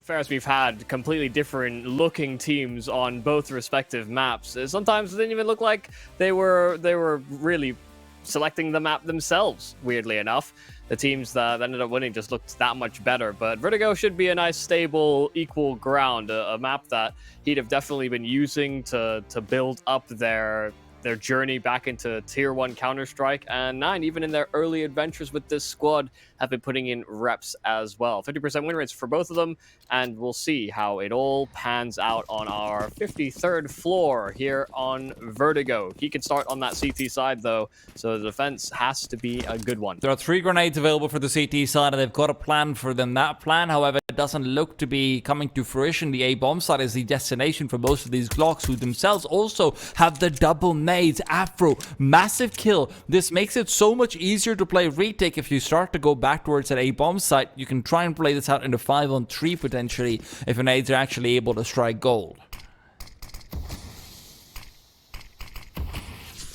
As we've had completely different looking teams on both respective maps. Sometimes it didn't even look like they were really selecting the map themselves, weirdly enough. The teams that ended up winning just looked that much better. But Vertigo should be a nice, stable, equal ground, a map that HEET have definitely been using to build up their journey back into Tier 1 Counter-Strike, and 9, even in their early adventures with this squad, have been putting in reps as well. 50% win rates for both of them, and we'll see how it all pans out on our 53rd floor here on Vertigo. He can start on that CT side, though, so the defense has to be a good one. There are 3 grenades available for the CT side, and they've got a plan for them. That plan, however, doesn't look to be coming to fruition. The A bomb site is the destination for most of these Glocks, who themselves also have the double nades. HEETafroo, massive kill. This makes it so much easier to play retake. If you start to go back towards that A bomb site, you can try and play this out into 5-on-3 potentially if your nades are actually able to strike gold.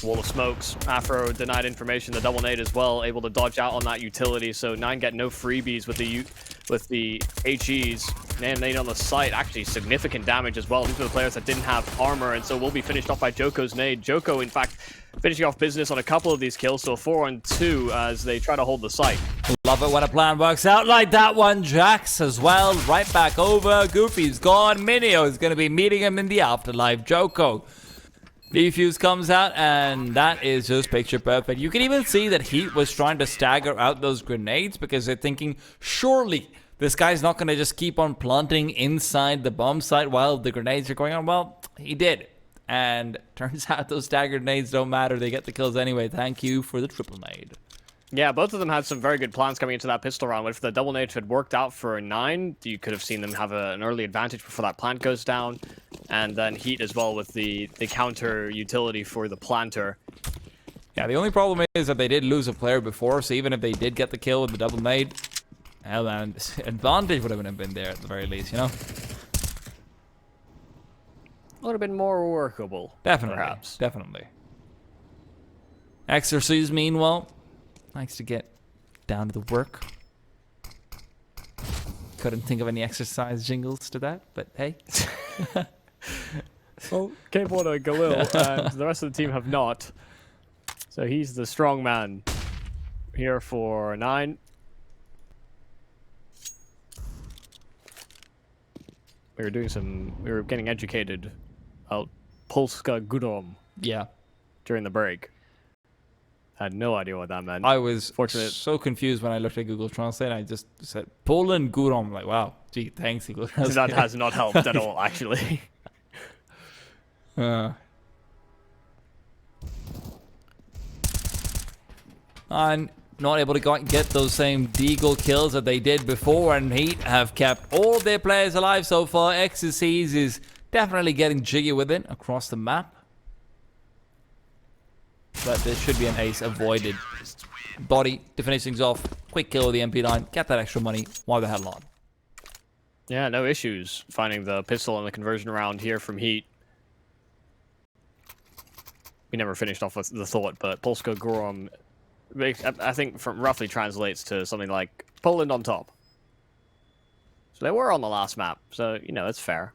Wall of smokes. HEETafroo denied information. The double nade as well, able to dodge out on that utility. So 9 get no freebies with the HEs. And nade on the site, actually significant damage as well. These are the players that didn't have armor, and so will be finished off by Djoko's nade. Djoko, in fact, finishing off business on a couple of these kills, so 4-on-2 as they try to hold the site. Love it when a plan works out like that one. Jax as well, right back over. Goofy's gone. Minio is going to be meeting him in the afterlife. Djoko. Defuse comes out, and that is just picture perfect. You can even see that HEET was trying to stagger out those grenades because they're thinking, surely this guy's not going to just keep on planting inside the bomb site while the grenades are going on. Well, he did. And turns out those staggered nades don't matter. They get the kills anyway. Thank you for the triple nade. Yeah, both of them had some very good plans coming into that pistol round. If the double nade had worked out for a 9, you could have seen them have an early advantage before that plant goes down. And then HEET as well with the counter utility for the planter. Yeah, the only problem is that they did lose a player before, so even if they did get the kill with the double nade, hell man, advantage would have been there at the very least, you know? Would have been more workable. Definitely, perhaps. Definitely. Exorcise, meanwhile, likes to get down to the work. Couldn't think of any exercise jingles to that, but hey. Well, Skateboarder, Galil, and the rest of the team have not. So he's the strong man here for 9. We were getting educated about Polska Gudom. Yeah. During the break. Had no idea what that meant. I was so confused when I looked at Google Translate. I just said Poland Gudom. Like, wow, gee, thanks Google Translate. That has not helped at all, actually. I'm not able to go and get those same deagle kills that they did before, and HEET have kept all their players alive so far. XSCs is definitely getting jiggy with it across the map. But there should be an ace avoided. Body to finish things off. Quick kill with the MP9. Get that extra money. Why the hell not? Yeah, no issues finding the pistol and the conversion round here from HEET. We never finished off with the thought, but Polska Gudom, I think, roughly translates to something like Poland on top. So they were on the last map, so, you know, it's fair.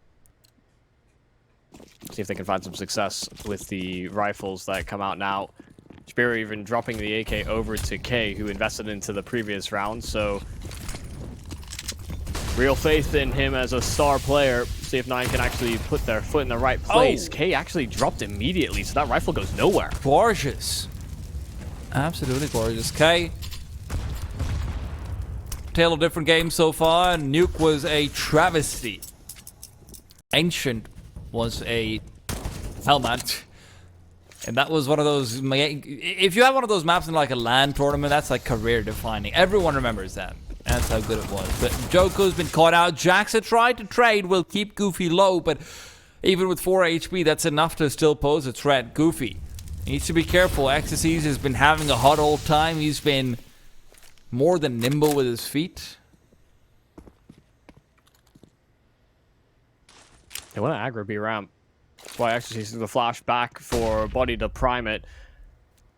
See if they can find some success with the rifles that come out now. Spear even dropping the AK over to K, who invested into the previous round, so real faith in him as a star player. See if 9 can actually put their foot in the right place. Oh. K actually dropped immediately, so that rifle goes nowhere. Gorgeous. Absolutely gorgeous. K. Tale of different games so far. Nuke was a travesty. Ancient was a hellmat. And that was one of those... If you have one of those maps in like a LAN tournament, that's like career defining. Everyone remembers that. That's how good it was. But Djoko's been caught out. Jaxa tried to trade, will keep Goofy low, but even with 4 HP, that's enough to still pose a threat. Goofy needs to be careful. XSCs has been having a hot old time. He's been more than nimble with his feet. They want to aggro B ramp. That's why actually sees the flash back for Body to prime it.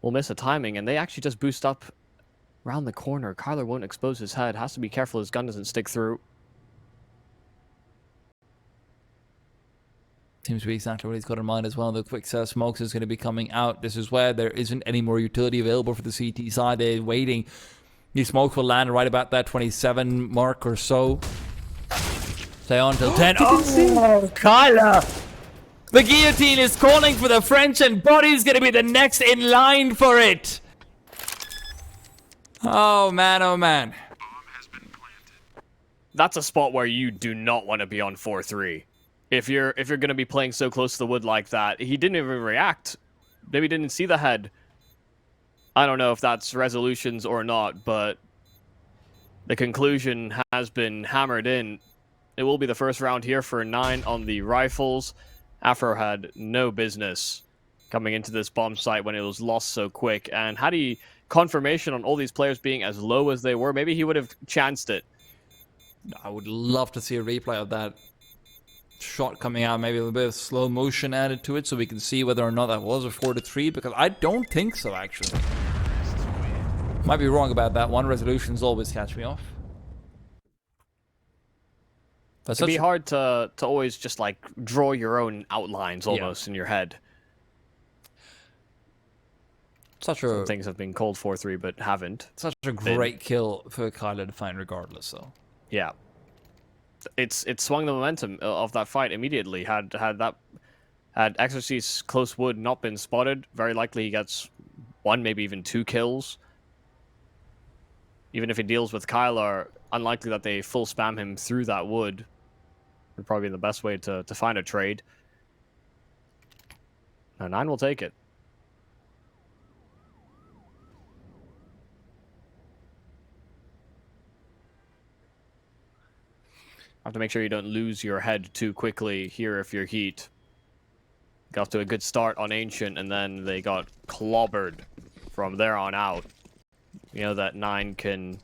Will miss a timing, and they actually just boost up around the corner. Kyler won't expose his head. Has to be careful his gun doesn't stick through. Seems to be exactly what he's got in mind as well. The quick set of smokes is going to be coming out. This is where there isn't any more utility available for the CT side. They're waiting. These smokes will land right about that 27 mark or so. Stay on till 10. Oh, Kyler! The guillotine is calling for the French, and Body's going to be the next in line for it. Oh, man, oh, man. That's a spot where you do not want to be on 4-3. If you're going to be playing so close to the wood like that. He didn't even react. Maybe didn't see the head. I don't know if that's resolutions or not, but the conclusion has been hammered in. It will be the first round here for 9 on the rifles. HEETafroo had no business coming into this bomb site when it was lost so quick. And had he confirmation on all these players being as low as they were, maybe he would have chanced it. I would love to see a replay of that shot coming out, maybe a little bit of slow motion added to it so we can see whether or not that was a 4-3, because I don't think so, actually. Might be wrong about that one. Resolutions always catch me off. But it'd be hard to always just like draw your own outlines almost in your head. Some things have been called 4-3 but haven't. Such a great kill for Kyler to find regardless, though. Yeah. It swung the momentum of that fight immediately. Had Exorcist's close wood not been spotted, very likely he gets 1, maybe even 2 kills. Even if he deals with Kyler, unlikely that they full spam him through that wood. Would probably be the best way to find a trade. Now 9 will take it. Have to make sure you don't lose your head too quickly here if you're Heat. Got to a good start on Ancient, and then they got clobbered from there on out. You know that 9 can,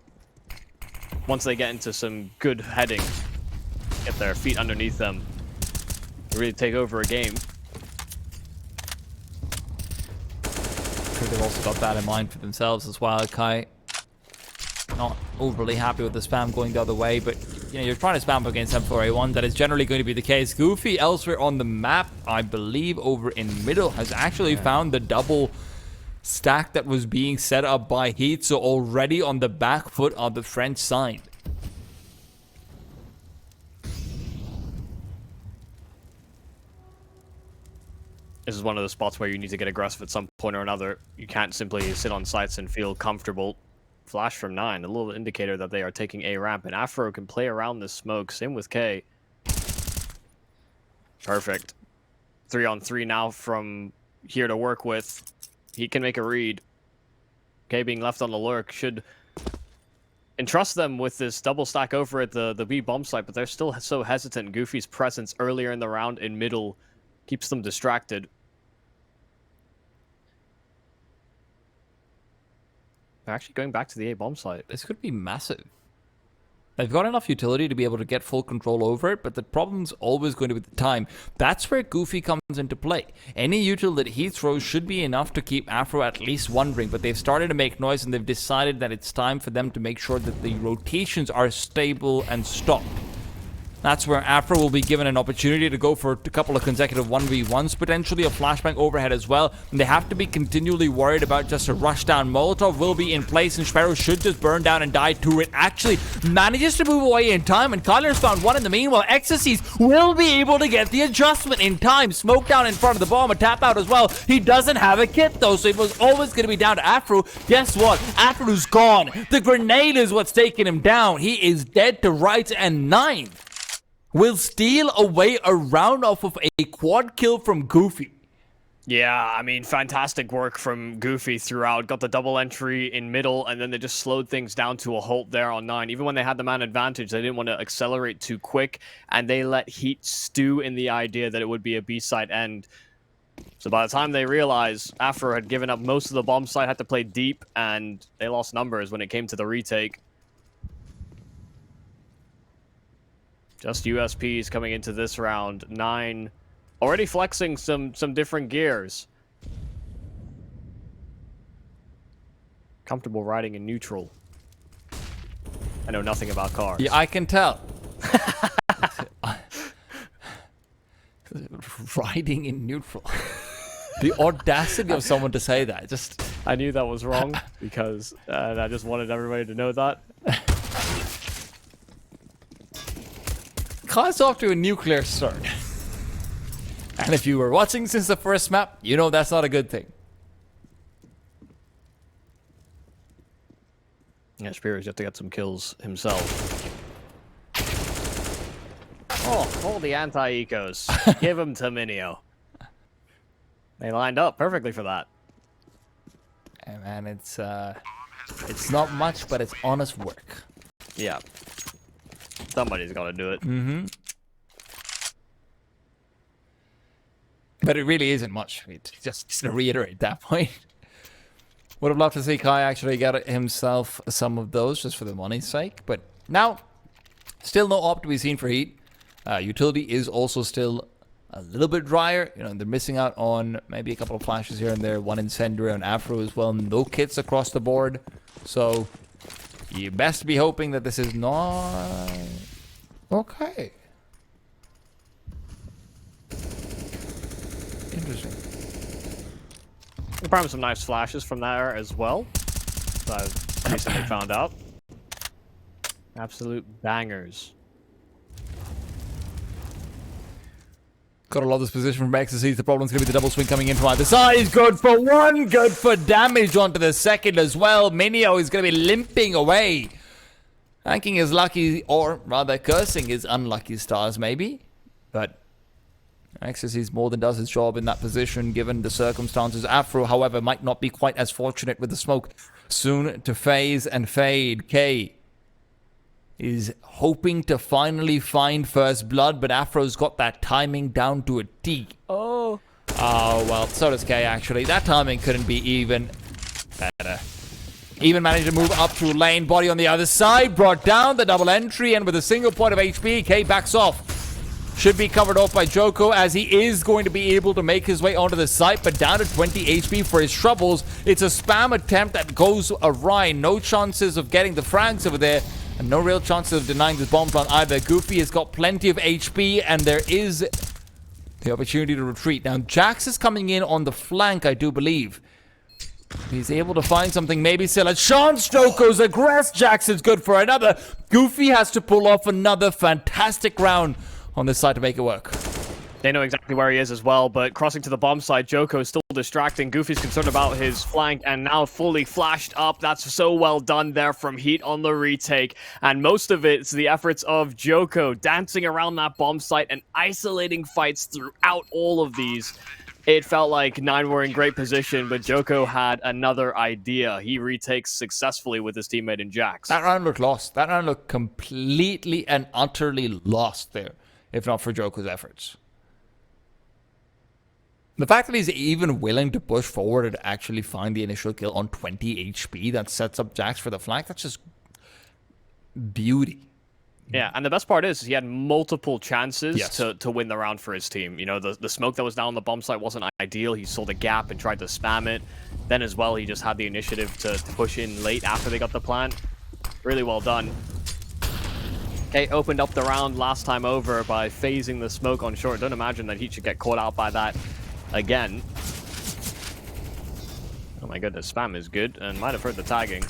once they get into some good heading, get their feet underneath them, really take over a game. They've also got that in mind for themselves as well. Kai, not overly happy with the spam going the other way, but you know, you're trying to spam up against M4A1. That is generally going to be the case. Goofy elsewhere on the map, I believe over in middle, has actually found the double stack that was being set up by Heat, so already on the back foot of the French side. This is one of the spots where you need to get aggressive at some point or another. You can't simply sit on sites and feel comfortable. Flash from 9, a little indicator that they are taking A ramp, and HEETafroo can play around this smoke. Same with K. Perfect. 3-on-3 now from here to work with. He can make a read. K being left on the lurk should entrust them with this double stack over at the B bomb site, but they're still so hesitant. Goofy's presence earlier in the round in middle keeps them distracted. They're actually going back to the A bomb site. This could be massive. They've got enough utility to be able to get full control over it, but the problem's always going to be the time. That's where Goofy comes into play. Any util that he throws should be enough to keep HEETafroo at least wondering, but they've started to make noise and they've decided that it's time for them to make sure that the rotations are stable and stopped. That's where HEETafroo will be given an opportunity to go for a couple of consecutive 1v1s, potentially a flashbang overhead as well. And they have to be continually worried about just a rush down. Molotov will be in place, and Sparrow should just burn down and die to it. Actually manages to move away in time, and Kyler's found one in the meanwhile. Ecstasies will be able to get the adjustment in time. Smoke down in front of the bomb, a tap out as well. He doesn't have a kit though, so it was always going to be down to HEETafroo. Guess what? HEETafroo's gone. The grenade is what's taking him down. He is dead to rights, and 9 will steal away a round off of a quad kill from Goofy. Yeah, I mean, fantastic work from Goofy throughout. Got the double entry in middle, and then they just slowed things down to a halt there on 9. Even when they had the man advantage, they didn't want to accelerate too quick, and they let Heat stew in the idea that it would be a B-side end. So by the time they realized HEETafroo had given up most of the bomb site, had to play deep, and they lost numbers when it came to the retake. Just USPs coming into this round. 9 already flexing some different gears. Comfortable riding in neutral. I know nothing about cars. Yeah, I can tell. riding in neutral. The audacity of someone to say that. Just I knew that was wrong because I just wanted everybody to know that. Kai's off to a nuclear start. And if you were watching since the first map, you know that's not a good thing. Yeah, Spears, you have to get some kills himself. Oh, all the anti-ecos. Give them to Minio. They lined up perfectly for that. And man, it's not much, but it's honest work. Yeah. Somebody's got to do it. Mm-hmm. But it really isn't much. Just to reiterate that point. Would have loved to see Kai actually get himself some of those just for the money's sake. But now, still no op to be seen for Heat. Utility is also still a little bit drier. You know, they're missing out on maybe a couple of flashes here and there. One incendiary on Afro as well. No kits across the board. So, you best be hoping that this is not... Okay. Interesting. Probably some nice flashes from there as well. That I've recently found out. Absolute bangers. Gotta love this position from Ecstasy. The problem's gonna be the double swing coming in from either side. Good for one, good for damage onto the second as well. Minio is gonna be limping away. Thanking his lucky, or rather cursing his unlucky stars maybe. But Ecstasy's more than does his job in that position given the circumstances. Afro, however, might not be quite as fortunate with the smoke. Soon to phase and fade. K is hoping to finally find first blood, but Afro's got that timing down to a T. Oh. Oh, well, so does K, actually. That timing couldn't be even better. Even managed to move up through lane. Body on the other side. Brought down the double entry, and with a single point of HP, K backs off. Should be covered off by Djoko, as he is going to be able to make his way onto the site, but down to 20 HP for his troubles. It's a spam attempt that goes awry. No chances of getting the frags over there, and no real chances of denying this bomb plant either. Goofy has got plenty of HP, and there is the opportunity to retreat. Now, Jax is coming in on the flank, I do believe. He's able to find something, maybe still a chance. Djoko's aggress. Jax is good for another. Goofy has to pull off another fantastic round on this side to make it work. They know exactly where he is as well, but crossing to the bomb side, Djoko is still distracting. Goofy's concerned about his flank and now fully flashed up. That's so well done there from Heat on the retake. And most of it's the efforts of Djoko dancing around that bomb site and isolating fights throughout all of these. It felt like 9 were in great position, but Djoko had another idea. He retakes successfully with his teammate in Jax. That round looked lost. That round looked completely and utterly lost there, if not for Djoko's efforts. The fact that he's even willing to push forward and actually find the initial kill on 20 HP that sets up Jax for the flank, that's just beauty. Yeah, and the best part is he had multiple chances to win the round for his team. You know, the smoke that was down on the bomb site wasn't ideal. He saw the gap and tried to spam it. Then as well, he just had the initiative to push in late after they got the plant. Really well done. Okay, opened up the round last time over by phasing the smoke on short. Don't imagine that he should get caught out by that again. Oh my goodness, spam is good and might have heard the tagging.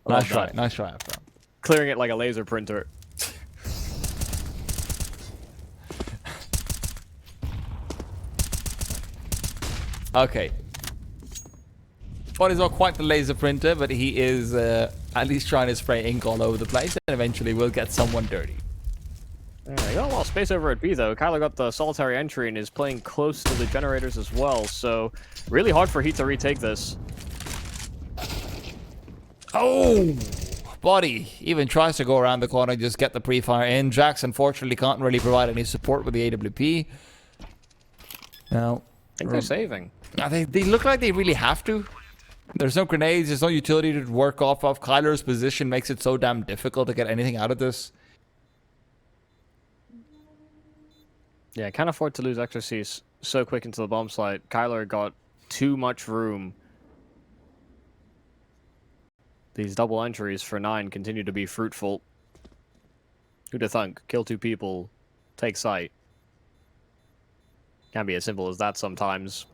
Nice try, nice try. After. Clearing it like a laser printer. Okay. Well, he's not quite the laser printer, but he is at least trying to spray ink all over the place, and eventually will get someone dirty. There we go. Well, space over at B, though. Kyler got the solitary entry and is playing close to the generators as well, so really hard for Heat to retake this. Oh! Body even tries to go around the corner and just get the pre-fire in. Jax, unfortunately, can't really provide any support with the AWP. Now, I think they're saving. They look like they really have to. There's no grenades, there's no utility to work off of. Kyler's position makes it so damn difficult to get anything out of this. Yeah, can't afford to lose Exorcist so quick into the bomb site. Kyler got too much room. These double entries for 9 continue to be fruitful. Who'd have thunk? Kill 2 people, take sight. Can be as simple as that sometimes.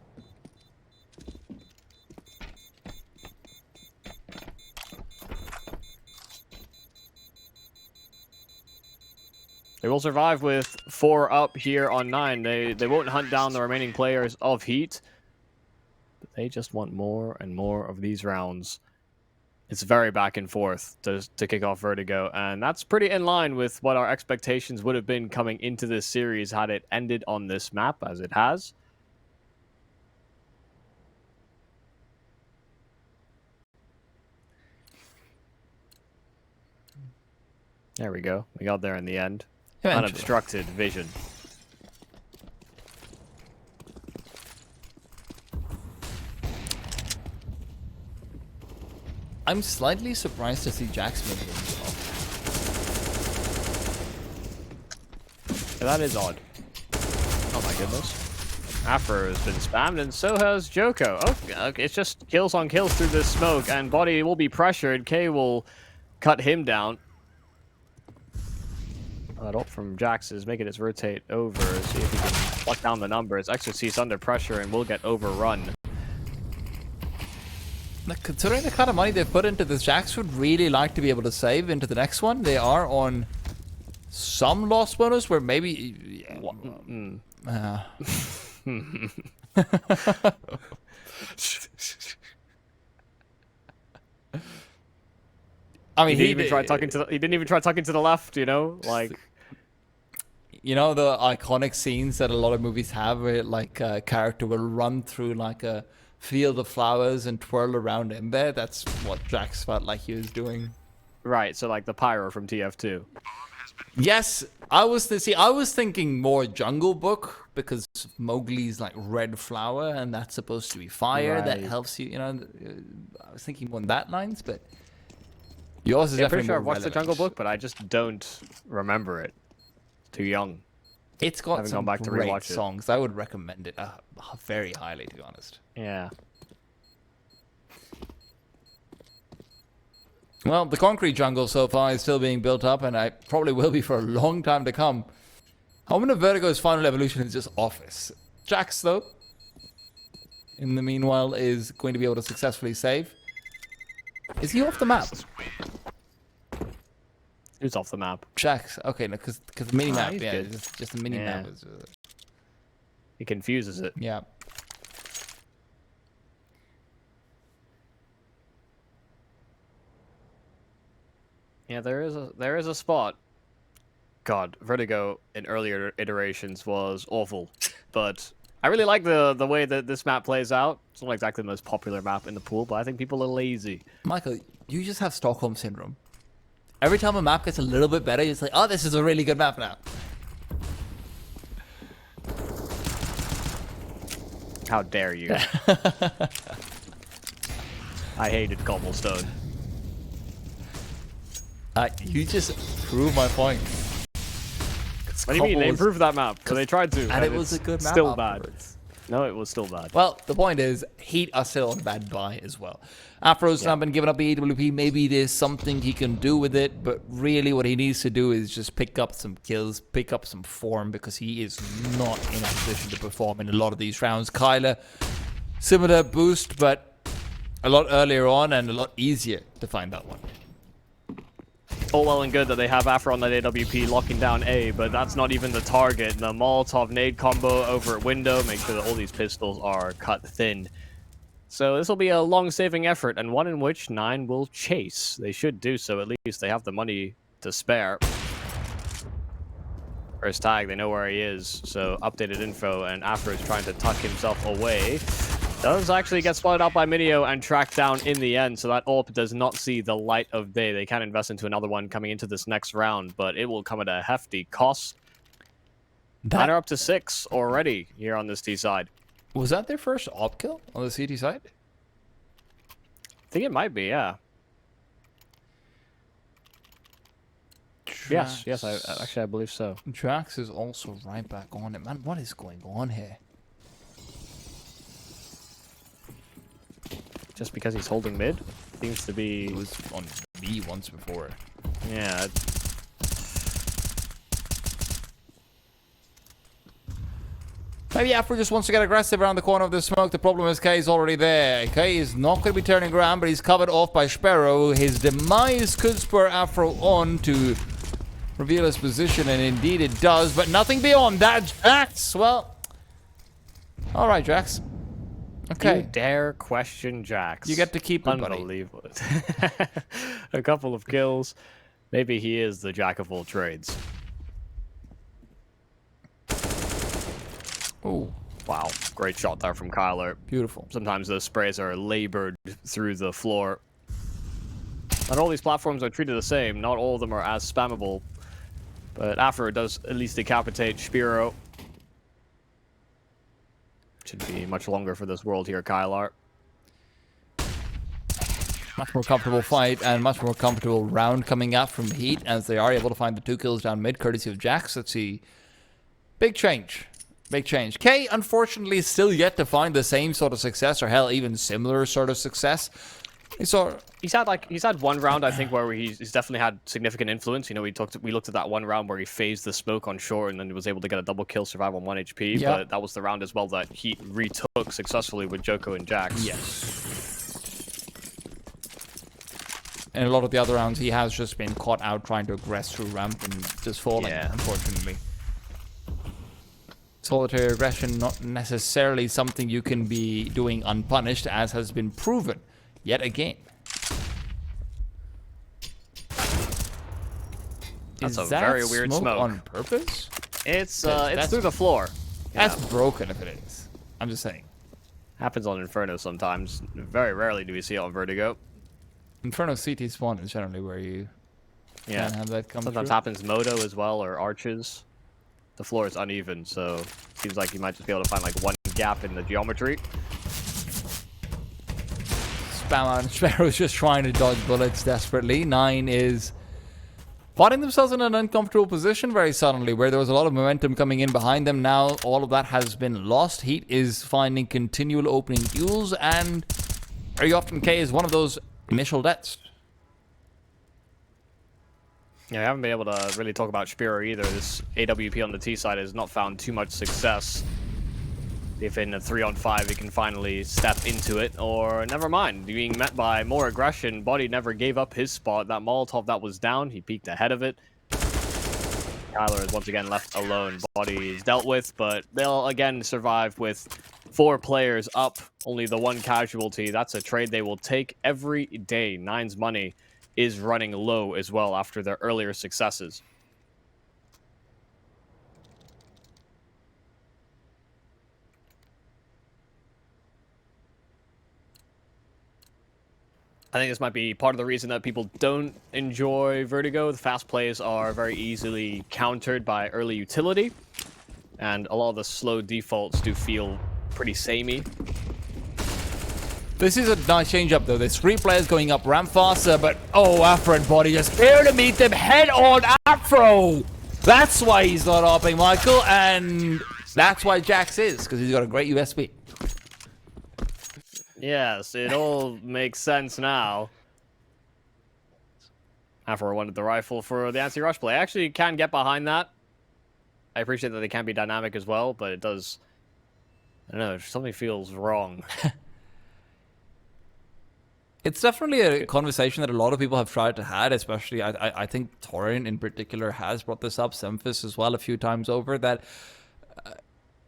They will survive with 4 up here on 9. They won't hunt down the remaining players of HEET. But they just want more and more of these rounds. It's very back and forth to kick off Vertigo, and that's pretty in line with what our expectations would have been coming into this series had it ended on this map, as it has. There we go. We got there in the end. Unobstructed vision. I'm slightly surprised to see Jax win as well. Yeah, that is odd. Oh my goodness. HEETafroo has been spammed, and so has Joko. Oh, okay, it's just kills on kills through this smoke, and Body will be pressured. K will cut him down. That ult from Jax is making its rotate over. See if he can pluck down the numbers. Exorcist's under pressure and will get overrun. Considering the kind of money they've put into this, Jax would really like to be able to save into the next one. They are on some loss bonus where maybe... I mean, he didn't even try tucking to the left, you know? Like... You know the iconic scenes that a lot of movies have where like a character will run through like a field of flowers and twirl around in there? That's what Jax felt like he was doing. Right, so like the pyro from TF2. Yes, I was thinking more Jungle Book because Mowgli's like red flower and that's supposed to be fire. Right. That helps you, you know. I was thinking more on that lines, but yours is definitely pretty sure more I've watched relevant. the Jungle Book, but I just don't remember it. Too young. It's got some great songs. I would recommend it very highly, to be honest. Yeah. Well, the concrete jungle so far is still being built up, and I probably will be for a long time to come. Home of Vertigo's final evolution is just office. Jax, though, in the meanwhile, is going to be able to successfully save. Is he off the map? Who's off the map? Jax. Okay, no, because the mini map, yeah, just the mini map. Is, he confuses it. Yeah. Yeah, there is a spot. God, Vertigo in earlier iterations was awful, but I really like the way that this map plays out. It's not exactly the most popular map in the pool, but I think people are lazy. Michael, you just have Stockholm syndrome. Every time a map gets a little bit better, you're just like, oh, this is a really good map now. How dare you? I hated Cobblestone. You just proved my point. What do you mean? They improved that map, because they tried to. And it was a good map still afterwards. Bad. No, it was still bad. Well, the point is, HEET are still on bad buy as well. Afro's not been given up the AWP. Maybe there's something he can do with it, but really what he needs to do is just pick up some kills, pick up some form, because he is not in a position to perform in a lot of these rounds. Kyler, similar boost, but a lot earlier on and a lot easier to find that one. All well and good that they have HEETafroo on that AWP locking down A, but that's not even the target. The Molotov nade combo over at window, make sure that all these pistols are cut thin. So this will be a long-saving effort, and one in which 9 will chase. They should do so, at least. They have the money to spare. First tag, they know where he is, so updated info, and HEETafroo is trying to tuck himself away. Does actually get spotted out by Minio and tracked down in the end, so that AWP does not see the light of day. They can invest into another one coming into this next round, but it will come at a hefty cost. Nine are up to 6 already here on this T side. Was that their first AWP kill on the CT side? I think it might be, yeah. Trax. Yes, actually I believe so. Trax is also right back on it. Man, what is going on here? Just because he's holding mid seems to be... He was on B once before. Yeah. Maybe HEETafroo just wants to get aggressive around the corner of the smoke. The problem is K is already there. K is not going to be turning around, but he's covered off by Sparrow. His demise could spur HEETafroo on to reveal his position, and indeed it does, but nothing beyond that. Jax, well... Alright, Jax. Okay. You dare question Jax. You get to keep him, buddy. Unbelievable. A couple of kills. Maybe he is the jack of all trades. Oh, wow. Great shot there from Kyler. Beautiful. Sometimes those sprays are labored through the floor. Not all these platforms are treated the same. Not all of them are as spammable. But HEETafroo does at least decapitate Spiro. Should be much longer for this world here, Kylar. Much more comfortable fight and much more comfortable round coming out from HEET as they are able to find the 2 kills down mid, courtesy of Jax. Let's see. Big change. Big change. K, unfortunately, is still yet to find the same sort of success, or hell, even similar sort of success. He's had one round, I think, where he's definitely had significant influence. You know, we looked at that one round where he phased the smoke on short and then was able to get a double kill, survive on 1 HP. Yep. But that was the round as well that HEET retook successfully with Joko and Jax. Yes. And a lot of the other rounds, he has just been caught out trying to aggress through ramp and just falling, unfortunately. Solitary aggression, not necessarily something you can be doing unpunished, as has been proven yet again. That's a very weird smoke. On purpose? It's through the floor. That's broken if it is. I'm just saying. Happens on Inferno sometimes. Very rarely do we see it on Vertigo. Inferno CT spawn is generally where you can have that come Sometimes through. happens Moto as well, or Arches. The floor is uneven, so seems like you might just be able to find like one gap in the geometry. Spam out. Sparrow's just trying to dodge bullets desperately. 9 is finding themselves in an uncomfortable position very suddenly, where there was a lot of momentum coming in behind them. Now all of that has been lost. HEET is finding continual opening duels, and very often K is one of those initial deaths. Yeah, I haven't been able to really talk about Spiro either. This AWP on the T side has not found too much success. If in a 3-on-5 he can finally step into it, or never mind, being met by more aggression. Body never gave up his spot. That Molotov that was down, he peeked ahead of it. Kyler is once again left alone. Body is dealt with, but they'll again survive with 4 players up, only the 1 casualty. That's a trade they will take every day. 9's money is running low as well after their earlier successes. I think this might be part of the reason that people don't enjoy Vertigo. The fast plays are very easily countered by early utility, and a lot of the slow defaults do feel pretty samey. This is a nice change up though. There's 3 players going up ramp faster, but oh, HEETafroo and Body just here to meet them head on. HEETafroo! That's why he's not hopping, Michael, and that's why Jax is, because he's got a great USB. Yes, it all makes sense now. HEETafroo wanted the rifle for the anti-rush play. I actually can get behind that. I appreciate that they can be dynamic as well, but it does... I don't know, something feels wrong. It's definitely a conversation that a lot of people have tried to have, especially I think Torin in particular has brought this up, Semphis as well a few times over, that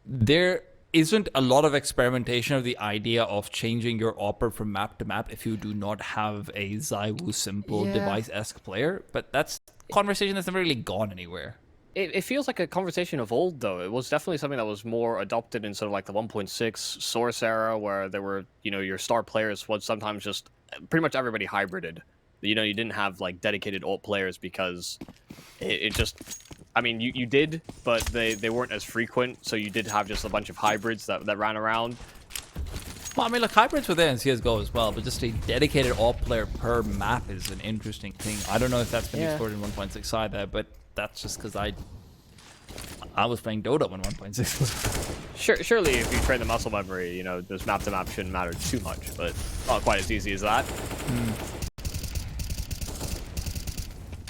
there isn't a lot of experimentation of the idea of changing your opper from map to map if you do not have a Zywoo simple device-esque player, but that's a conversation that's never really gone anywhere. It feels like a conversation of old, though. It was definitely something that was more adopted in sort of like the 1.6 Source era, where there were, you know, your star players was sometimes just pretty much everybody hybrided. You know, you didn't have like dedicated ult players because it just, I mean, you did, but they weren't as frequent, so you did have just a bunch of hybrids that ran around. Well, I mean, like, hybrids were there in CSGO as well, but just a dedicated ult player per map is an interesting thing. I don't know if that's been explored in 1.6 either, but that's just because I was playing Dota when 1.6 was. Surely, if you train the muscle memory, you know, this map to map shouldn't matter too much, but not quite as easy as that.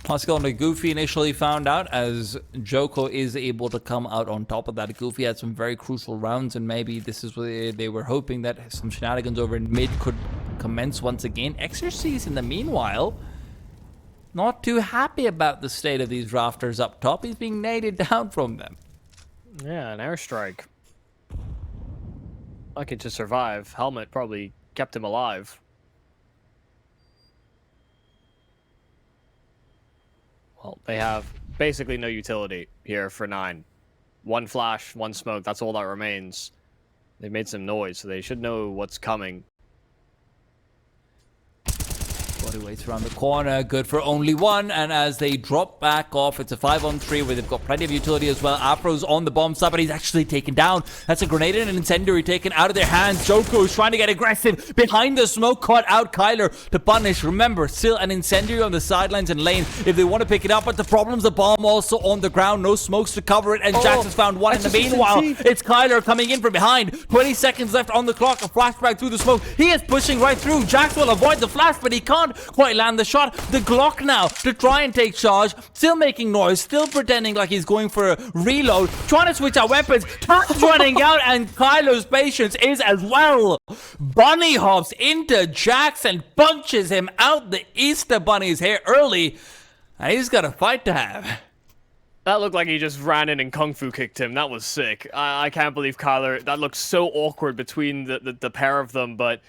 Pascal and Goofy initially found out, as Joko is able to come out on top of that. Goofy had some very crucial rounds, and maybe this is what they were hoping, that some shenanigans over in mid could commence once again. Exorcist, in the meanwhile, not too happy about the state of these rafters up top. He's being naded down from them. Yeah, an airstrike. Lucky to survive. Helmet probably kept him alive. Well, they have basically no utility here for 9. One flash, one smoke, that's all that remains. They made some noise, so they should know what's coming. Body waits around the corner, good for only one, and as they drop back off, it's a 5-on-3 where they've got plenty of utility as well. Afro's on the bomb side, but he's actually taken down. That's a grenade and an incendiary taken out of their hands. Joko is trying to get aggressive behind the smoke, caught out Kyler to punish. Remember, still an incendiary on the sidelines and lane if they want to pick it up, but the problem's the bomb also on the ground, no smokes to cover it, and Jax has found one in the meanwhile. It's Kyler coming in from behind, 20 seconds left on the clock, a flashback through the smoke. He is pushing right through. Jax will avoid the flash, but he can't quite land the shot. The Glock now to try and take charge, still making noise, still pretending like he's going for a reload, trying to switch out weapons. Time's running out, and Kylo's patience is as well. Bunny hops into Jax and punches him out the Easter Bunny's hair early, and he's got a fight to have. That looked like he just ran in and kung fu kicked him. That was sick. I can't believe Kyler, that looked so awkward between the pair of them, but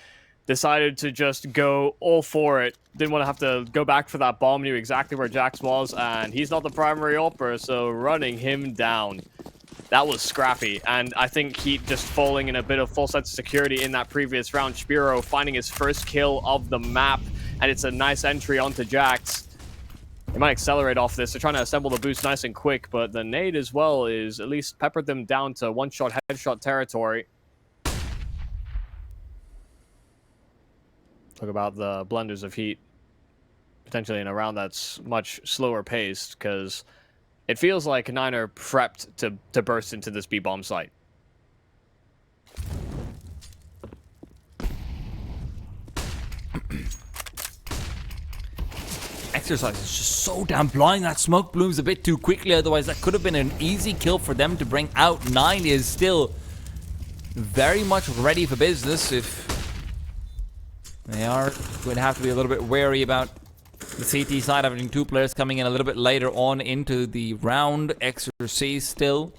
decided to just go all for it. Didn't want to have to go back for that bomb. Knew exactly where Jax was, and he's not the primary AWPer, so running him down. That was scrappy, and I think Heat just falling in a bit of false sense of security in that previous round. Spiro finding his first kill of the map, and it's a nice entry onto Jax. They might accelerate off this. They're trying to assemble the boost nice and quick, but the nade as well is at least peppered them down to one-shot headshot territory. Talk about the blunders of Heat. Potentially in a round that's much slower paced, because it feels like 9 are prepped to burst into this B-bomb site. Exercise is just so damn blind. That smoke blooms a bit too quickly, otherwise that could have been an easy kill for them to bring out. 9 is still very much ready for business. If they are going to have to be a little bit wary about the CT side, having 2 players coming in a little bit later on into the round. Exorcist still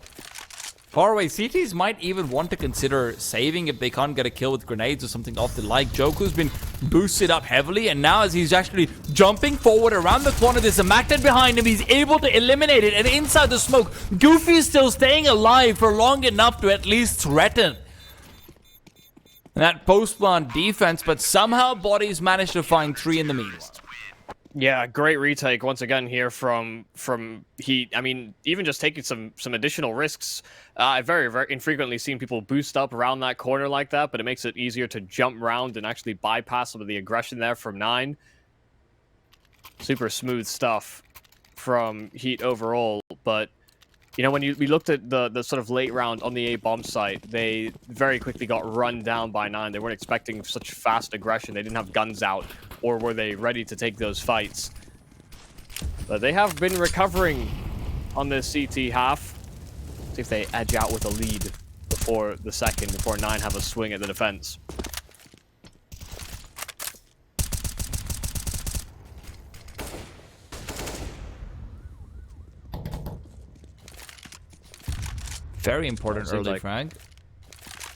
far away. CTs might even want to consider saving if they can't get a kill with grenades or something off the like. Joko's been boosted up heavily, and now as he's actually jumping forward around the corner, there's a Macted behind him. He's able to eliminate it, and inside the smoke, Goofy is still staying alive for long enough to at least threaten that post-plant defense, but somehow Bodies managed to find 3 in the meanwhile. Yeah, great retake once again here from Heat. I mean, even just taking some additional risks. I've very infrequently seen people boost up around that corner like that, but it makes it easier to jump around and actually bypass some of the aggression there from 9. Super smooth stuff from Heat overall, but you know, when we looked at the sort of late round on the A bomb site, they very quickly got run down by 9. They weren't expecting such fast aggression. They didn't have guns out, or were they ready to take those fights? But they have been recovering on this CT half. See if they edge out with a lead before the second, before 9 have a swing at the defense. Very important early frag.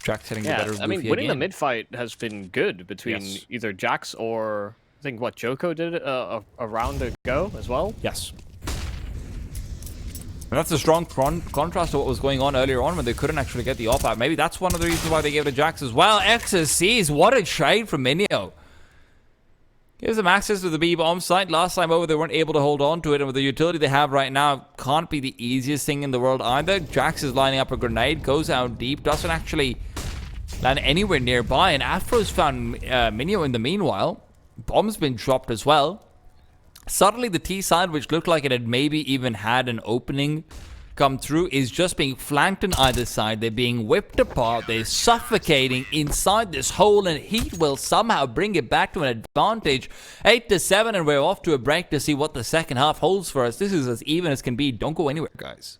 Jax hitting the better. I mean, winning the mid fight has been good between either Jax or I think what Joko did a round ago as well. Yes. And that's a strong contrast to what was going on earlier on when they couldn't actually get the op out. Maybe that's one of the reasons why they gave it to Jax as well. XSCs, what a trade from Minio. Gives them access to the B-bomb site. Last time over, they weren't able to hold on to it. And with the utility they have right now, can't be the easiest thing in the world either. Jax is lining up a grenade, goes out deep, doesn't actually land anywhere nearby. And Afro's found Minio in the meanwhile. Bomb's been dropped as well. Suddenly, the T side, which looked like it had maybe even had an opening come through is just being flanked on either side. They're being whipped apart. They're suffocating inside this hole, and Heat will somehow bring it back to an advantage. 8-7, and we're off to a break to see what the second half holds for us. This is as even as can be. Don't go anywhere, guys.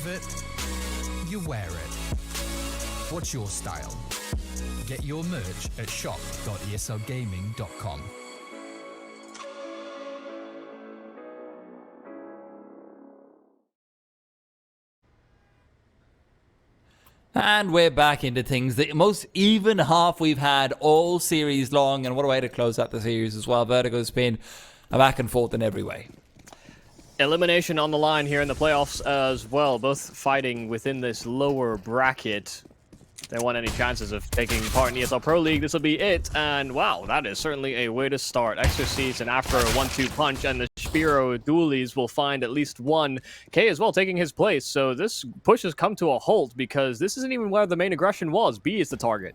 love it, you wear it. What's your style? Get your merch at shop.eslgaming.com. And we're back into things. The most even half we've had all series long, and what a way to close out the series as well. Vertigo's been a back and forth in every way. Elimination on the line here in the playoffs as well. Both fighting within this lower bracket. They want any chances of taking part in ESL Pro League. This will be it. And wow, that is certainly a way to start. Exorcist and after a 1-2 punch, and the Spiro dualies will find at least one. K as well taking his place. So this push has come to a halt because this isn't even where the main aggression was. B is the target.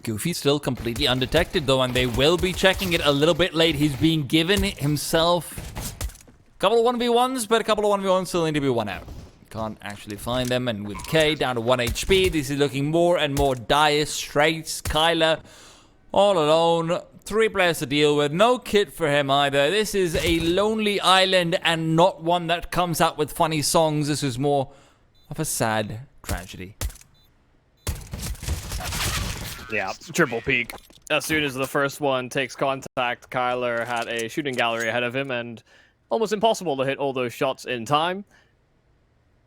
Goofy still completely undetected though, and they will be checking it a little bit late. He's being given himself a couple of 1v1s, but a couple of 1v1s still need to be one out. Can't actually find them, and with K down to 1 HP, this is looking more and more dire straits. Kyler all alone, 3 players to deal with, no kit for him either. This is a lonely island and not one that comes out with funny songs. This is more of a sad tragedy. Yeah, triple peak. As soon as the first one takes contact, Kyler had a shooting gallery ahead of him and almost impossible to hit all those shots in time.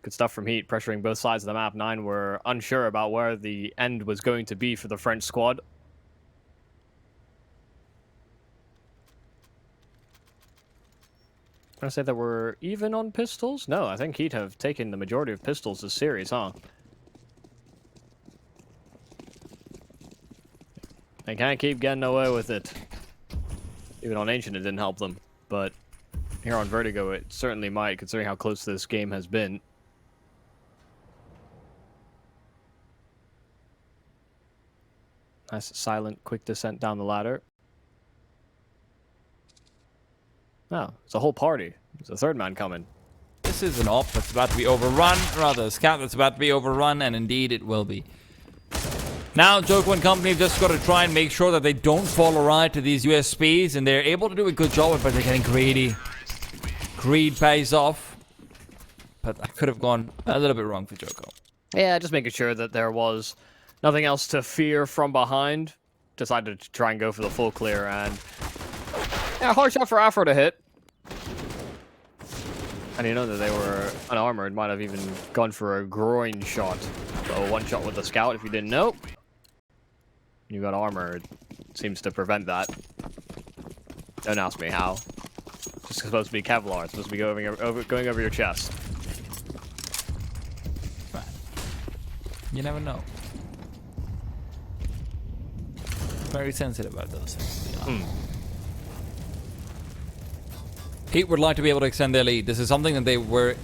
Good stuff from HEET, pressuring both sides of the map. 9 were unsure about where the end was going to be for the French squad. Can I say that we're even on pistols? No, I think HEET have taken the majority of pistols this series, huh? They can't keep getting away with it. Even on Ancient, it didn't help them. But here on Vertigo, it certainly might, considering how close this game has been. Nice, silent, quick descent down the ladder. Oh, it's a whole party. There's a third man coming. This is an op that's about to be overrun, rather a scout that's about to be overrun, and indeed it will be. Now, Joko and company have just got to try and make sure that they don't fall awry to these USPs, and they're able to do a good job, but they're getting greedy. Greed pays off. But I could have gone a little bit wrong for Joko. Yeah, just making sure that there was nothing else to fear from behind. Decided to try and go for the full clear, and yeah, hard shot for HEETafroo to hit. And you know that they were unarmored, might have even gone for a groin shot. So one shot with the scout, if you didn't know. You got armored. Seems to prevent that. Don't ask me how. It's supposed to be Kevlar. It's supposed to be going over your chest. Right. You never know. Very sensitive about those things. HEET would like to be able to extend their lead. This is something that they were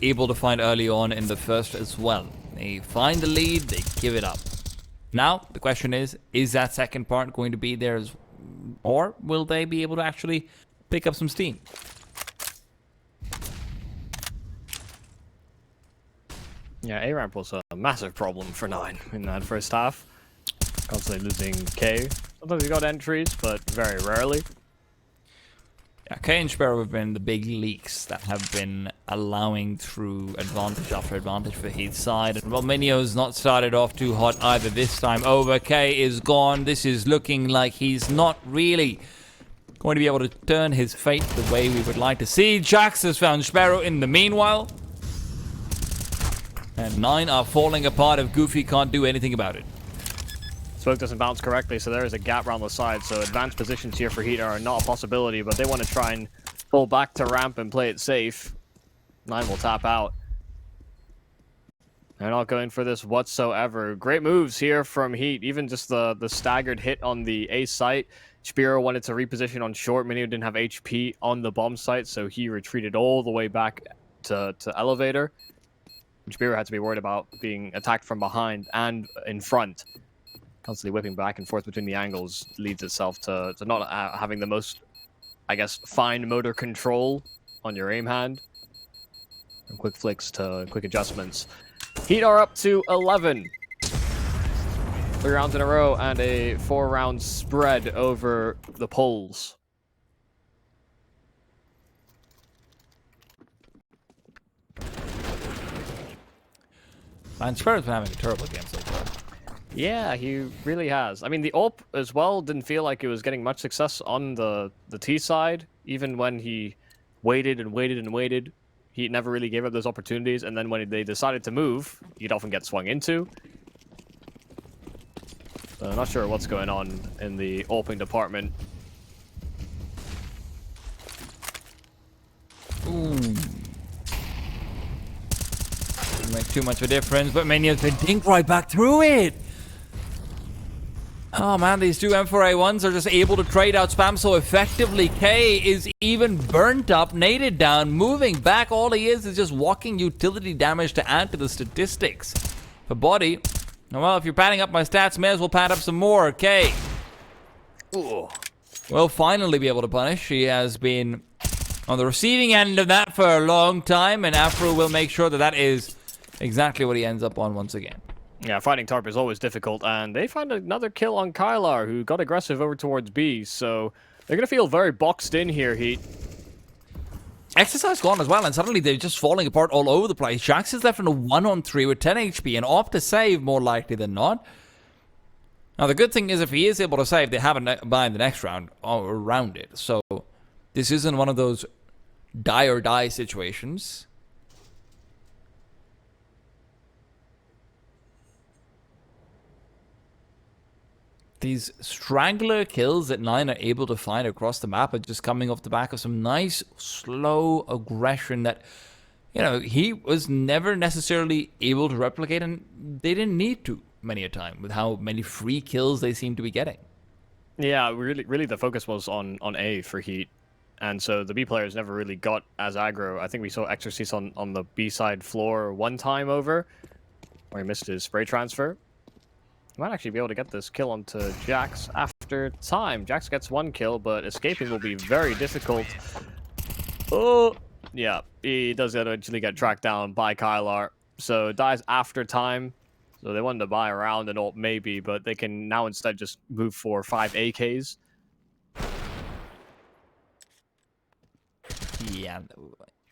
able to find early on in the first as well. They find the lead, they give it up. Now, the question is that second part going to be there or will they be able to actually pick up some steam? Yeah, A-Ramp was a massive problem for 9 in that first half. Constantly losing K. Sometimes he got entries, but very rarely. Yeah, K and Sparrow have been the big leaks that have been allowing through advantage after advantage for HEET's side. And Minio's not started off too hot either this time. Over K is gone. This is looking like he's not really going to be able to turn his fate the way we would like to see. Jax has found Sparrow in the meanwhile. And 9 are falling apart if Goofy can't do anything about it. Smoke doesn't bounce correctly, so there is a gap around the side. So advanced positions here for HEET are not a possibility, but they want to try and pull back to ramp and play it safe. 9 will tap out. They're not going for this whatsoever. Great moves here from HEET. Even just the staggered hit on the A site. Spiro wanted to reposition on short. Minio didn't have HP on the bomb site, so he retreated all the way back to elevator. Spiro had to be worried about being attacked from behind and in front. Constantly whipping back and forth between the angles leads itself to not having the most, I guess, fine motor control on your aim hand. From quick flicks to quick adjustments. HEET are up to 11. 3 rounds in a row and a 4-round spread over the poles. And Spirit's been having a terrible game so far. Yeah, he really has. I mean, the AWP as well didn't feel like it was getting much success on the T side, even when he waited and waited and waited. He never really gave up those opportunities, and then when they decided to move, he'd often get swung into. So I'm not sure what's going on in the AWPing department. Ooh. Didn't make too much of a difference, but Minions been dinked right back through it. Oh man, these two M4A1s are just able to trade out spam so effectively. K is even burnt up, naded down, moving back. All he is just walking utility damage to add to the statistics. For Body, well, if you're padding up my stats, may as well pad up some more. K will finally be able to punish. He has been on the receiving end of that for a long time, and HEETafroo will make sure that that is exactly what he ends up on once again. Yeah, fighting Tarp is always difficult, and they find another kill on Kylar, who got aggressive over towards B, so they're going to feel very boxed in here, Heat. Exercise gone as well, and suddenly they're just falling apart all over the place. Jax is left in a 1-on-3 with 10 HP, and opt to save more likely than not. Now, the good thing is if he is able to save, they have a buy in the next round around it, so this isn't one of those die or die situations. These straggler kills that 9 are able to find across the map are just coming off the back of some nice, slow aggression that, you know, he was never necessarily able to replicate, and they didn't need to many a time with how many free kills they seem to be getting. Yeah, really the focus was on A for Heat, and so the B players never really got as aggro. I think we saw Exorcist on the B side floor one time over, where he missed his spray transfer. He might actually be able to get this kill onto Jax after time. Jax gets one kill, but escaping will be very difficult. Oh, yeah, he does eventually get tracked down by Kylar, so dies after time. So they wanted to buy around and all maybe, but they can now instead just move for 5 AKs. Yeah.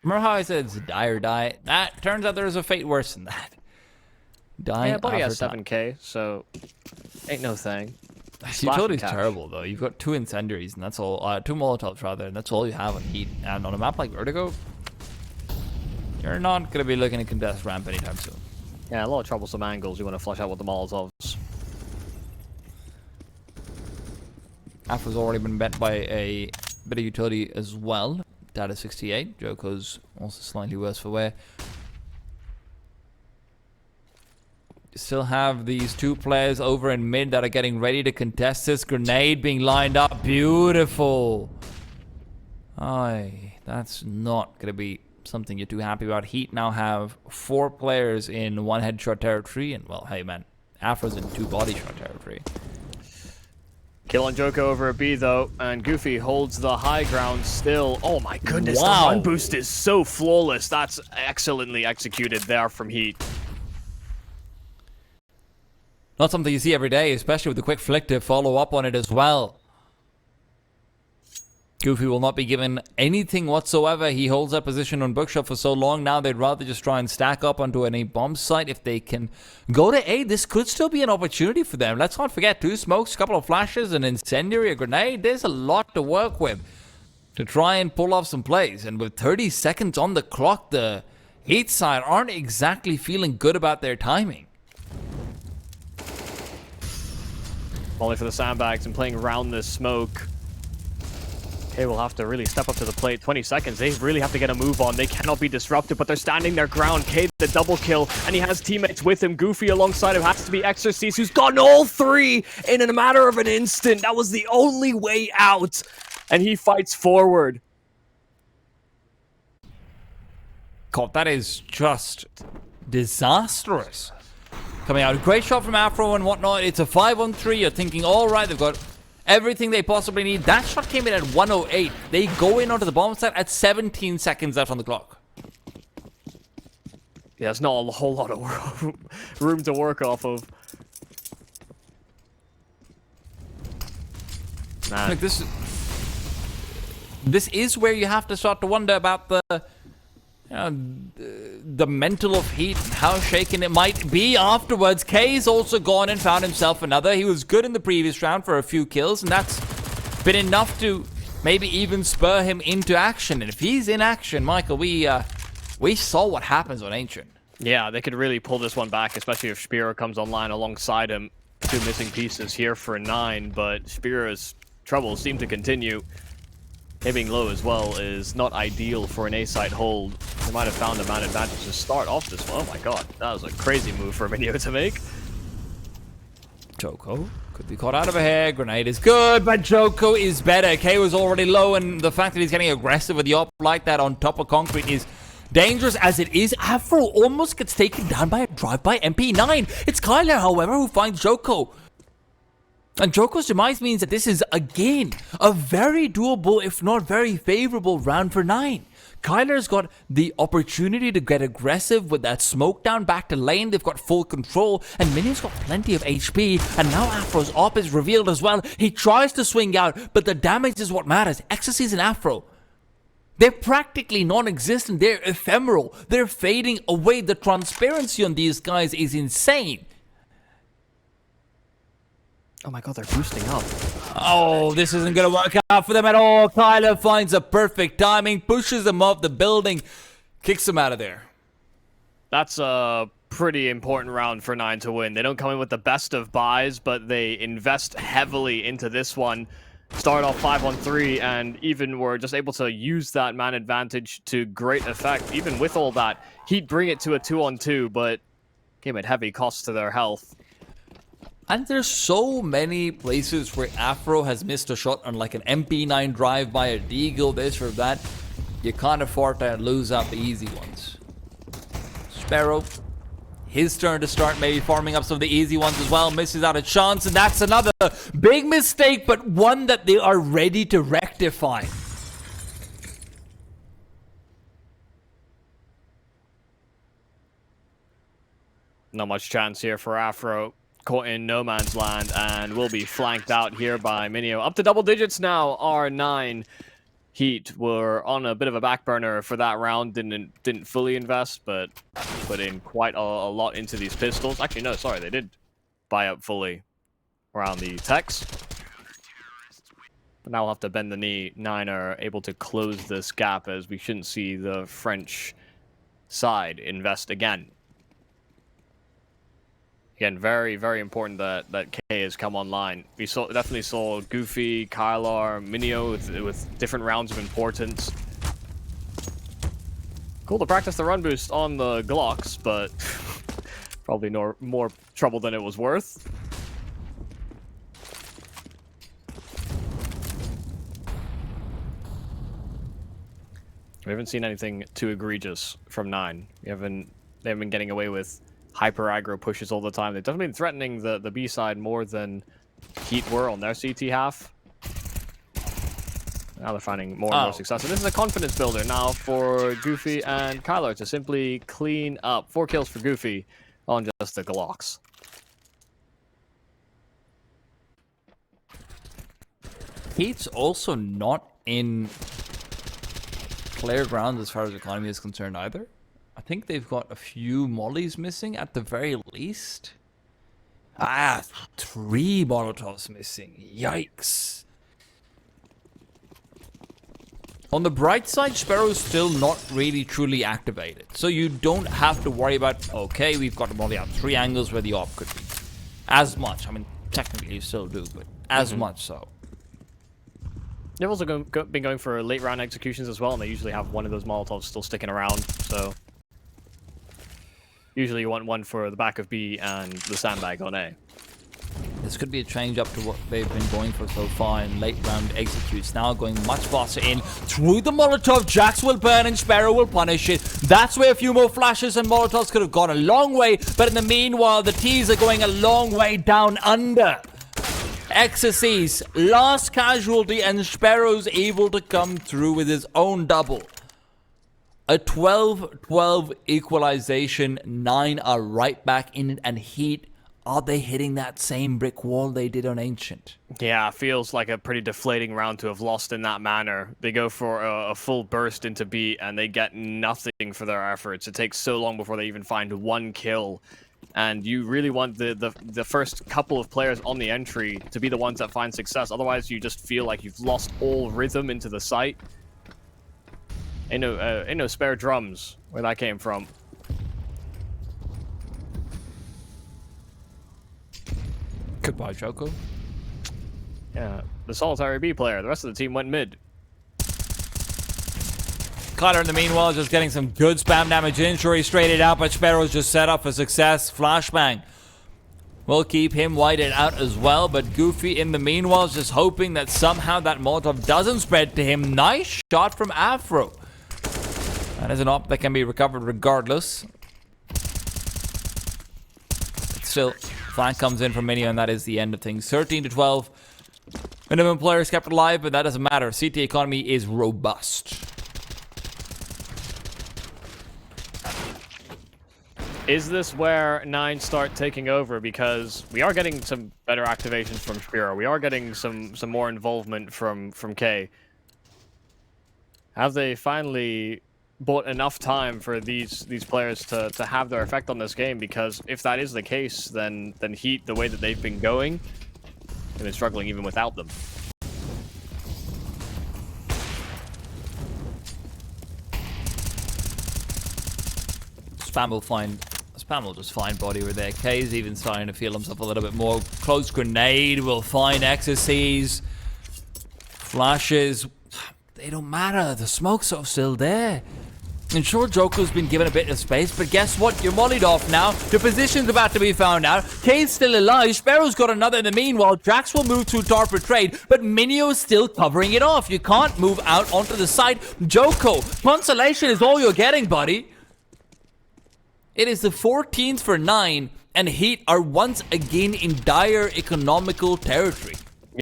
Remember how I said it's die or die? That turns out there's a fate worse than that. Yeah, Body has 7k, so ain't no thing. Utility's terrible though. You've got 2 incendiaries, and that's all. 2 molotovs rather, and that's all you have on Heat. And on a map like Vertigo, you're not gonna be looking to contest ramp anytime soon. Yeah, a lot of troublesome angles you want to flush out with the molotovs. Afro's already been bet by a bit of utility as well. Data 68. Joko's also slightly worse for wear. Still have these 2 players over in mid that are getting ready to contest this. Grenade being lined up. Beautiful. Aye, that's not going to be something you're too happy about. Heat now have 4 players in 1 headshot territory. And, well, hey, man. Afro's in 2 body shot territory. Kill on Joko over a B, though. And Goofy holds the high ground still. Oh, my goodness. Wow. The run boost is so flawless. That's excellently executed there from Heat. Not something you see every day, especially with the quick flick to follow up on it as well. Goofy will not be given anything whatsoever. He holds that position on Bookshop for so long now, they'd rather just try and stack up onto an A bomb site. If they can go to A, this could still be an opportunity for them. Let's not forget 2 smokes, a couple of flashes, an incendiary, a grenade. There's a lot to work with to try and pull off some plays. And with 30 seconds on the clock, the Heat side aren't exactly feeling good about their timing. Only for the sandbags and playing around this smoke. They will have to really step up to the plate. 20 seconds. They really have to get a move on. They cannot be disrupted, but they're standing their ground. K the double kill, and he has teammates with him. Goofy alongside him has to be Exorcist, who's gotten all 3 in a matter of an instant. That was the only way out, and he fights forward. God, that is just disastrous. Coming out, a great shot from HEETafroo and whatnot. It's a 5-on-3. You're thinking, all right, they've got everything they possibly need. That shot came in at 108. They go in onto the bomb site at 17 seconds left on the clock. Yeah, it's not a whole lot of room to work off of. Man. Like this is where you have to start to wonder about the the mental of Heat, how shaken it might be afterwards. K's also gone and found himself another. He was good in the previous round for a few kills, and that's been enough to maybe even spur him into action. And if he's in action, Michael, we saw what happens on Ancient. Yeah, they could really pull this one back, especially if Spiro comes online alongside him. 2 missing pieces here for 9, but Spiro's troubles seem to continue. Hitting low as well is not ideal for an A-side hold. They might have found a man advantage to start off this one. Oh my god, that was a crazy move for Minio to make. Joko could be caught out of a hair. Grenade is good, but Joko is better. K was already low, and the fact that he's getting aggressive with the op like that on top of concrete is dangerous as it is. HEETafroo almost gets taken down by a drive-by MP9. It's Kyler, however, who finds Joko. And Joko's demise means that this is, again, a very doable, if not very favorable round for 9. Kyler's got the opportunity to get aggressive with that smoke down back to lane. They've got full control, and Minio's got plenty of HP, and now HEETafroo's op is revealed as well. He tries to swing out, but the damage is what matters. Xerxes and HEETafroo, they're practically non-existent. They're ephemeral. They're fading away. The transparency on these guys is insane. Oh my god, they're boosting up. Oh, this isn't going to work out for them at all. Kyler finds a perfect timing, pushes them off the building, kicks them out of there. That's a pretty important round for 9 to win. They don't come in with the best of buys, but they invest heavily into this one. Start off 5-on-3, and even were just able to use that man advantage to great effect. Even with all that, Heat bring it to a 2-on-2, but came at heavy cost to their health. And there's so many places where HEETafroo has missed a shot on like an MP9 drive by a Deagle, this or that. You can't afford to lose out the easy ones. Sparrow, his turn to start maybe farming up some of the easy ones as well. Misses out a chance, and that's another big mistake, but one that they are ready to rectify. Not much chance here for HEETafroo. Caught in no man's land and will be flanked out here by Minio. Up to double digits now, R9. Heat were on a bit of a back burner for that round. Didn't fully invest, but put in quite a lot into these pistols. Actually, no, sorry, they did buy up fully around the techs. But now we'll have to bend the knee. 9 are able to close this gap as we shouldn't see the French side invest again. Again, very, very important that K has come online. We definitely saw Goofy, Kylar, Minio with different rounds of importance. Cool to practice the run boost on the Glocks, but probably more trouble than it was worth. We haven't seen anything too egregious from 9. They haven't been getting away with hyper aggro pushes all the time. They've definitely been threatening the B side more than Heat were on their CT half. Now they're finding more and more success. And this is a confidence builder now for Goofy and Kyler to simply clean up. 4 kills for Goofy on just the Glocks. Heat's also not in clear ground as far as economy is concerned either. I think they've got a few mollies missing at the very least. 3 Molotovs missing. Yikes. On the bright side, Sparrow's still not really truly activated. So you don't have to worry about, okay, we've got a molly out 3 angles where the op could be. As much. I mean, technically you still do, but as much so. They've also been going for late round executions as well, and they usually have one of those Molotovs still sticking around, so usually you want one for the back of B and the sandbag on A. This could be a change up to what they've been going for so far in late round executes. Now going much faster in through the Molotov. Jax will burn and Sparrow will punish it. That's where a few more flashes and Molotovs could have gone a long way. But in the meanwhile, the T's are going a long way down under. Xerxes, last casualty, and Sparrow's able to come through with his own double. A 12-12 equalization. 9 are right back in it, and Heat are they hitting that same brick wall they did on Ancient? Yeah, feels like a pretty deflating round to have lost in that manner. They go for a full burst into B, and they get nothing for their efforts. It takes so long before they even find one kill. And you really want the first couple of players on the entry to be the ones that find success. Otherwise, you just feel like you've lost all rhythm into the site. Ain't no spare drums where that came from. Goodbye, Joko. Yeah, the solitary B player. The rest of the team went mid. Cutter in the meanwhile just getting some good spam damage in. Sure, he straight it out, but Sparrow's just set up for success. Flashbang will keep him whited out as well, but Goofy in the meanwhile is just hoping that somehow that Molotov doesn't spread to him. Nice shot from Afro. That is an op that can be recovered regardless. But still, flank comes in from Minio, and that is the end of things. 13-12. Minimum players kept alive, but that doesn't matter. CT economy is robust. Is this where 9 start taking over? Because we are getting some better activations from Spiro. We are getting some more involvement from K. Have they finally bought enough time for these players to have their effect on this game? Because if that is the case, then HEET, the way that they've been going, they've been struggling even without them. Spam will just find body over there. K's even starting to feel himself a little bit more. Close grenade will find XSCs. Flashes. They don't matter. The smoke's still there. And sure, Joko's been given a bit of space, but guess what? You're mollied off now. The position's about to be found out. K's still alive. Sparrow's got another in the meanwhile. Drax will move through Tarper Trade, but Minio's still covering it off. You can't move out onto the side. Joko, consolation is all you're getting, buddy. It is the 14th for 9, and HEET are once again in dire economical territory.